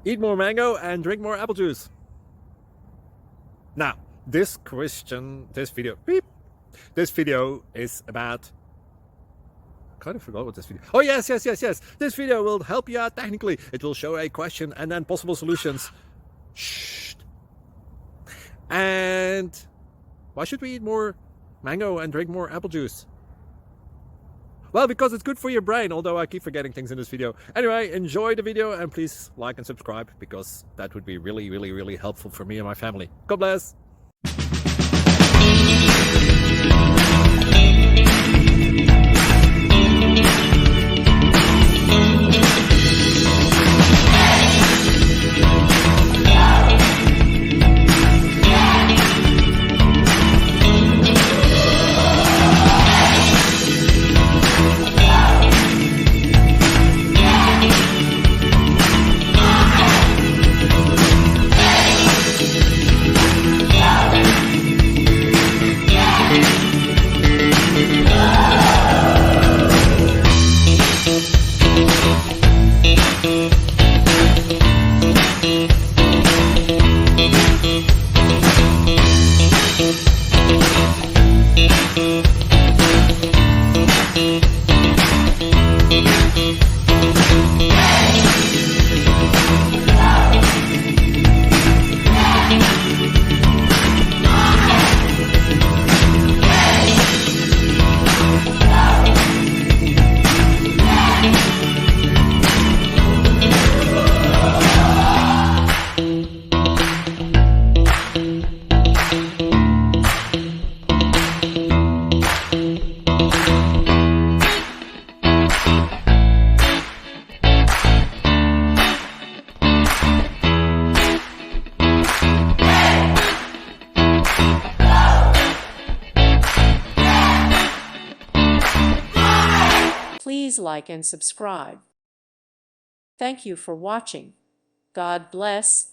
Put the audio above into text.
Eat more mango and drink more apple juice. Now, this video is about... I kind of forgot what this video... Oh, yes. This video will help you out technically. It will show a question and then possible solutions. Shh. And why should we eat more mango and drink more apple juice? Well, because it's good for your brain, although I keep forgetting things in this video. Anyway, enjoy the video and please like and subscribe, because that would be really helpful for me and my family. God bless! Please like and subscribe. Thank you for watching. God bless.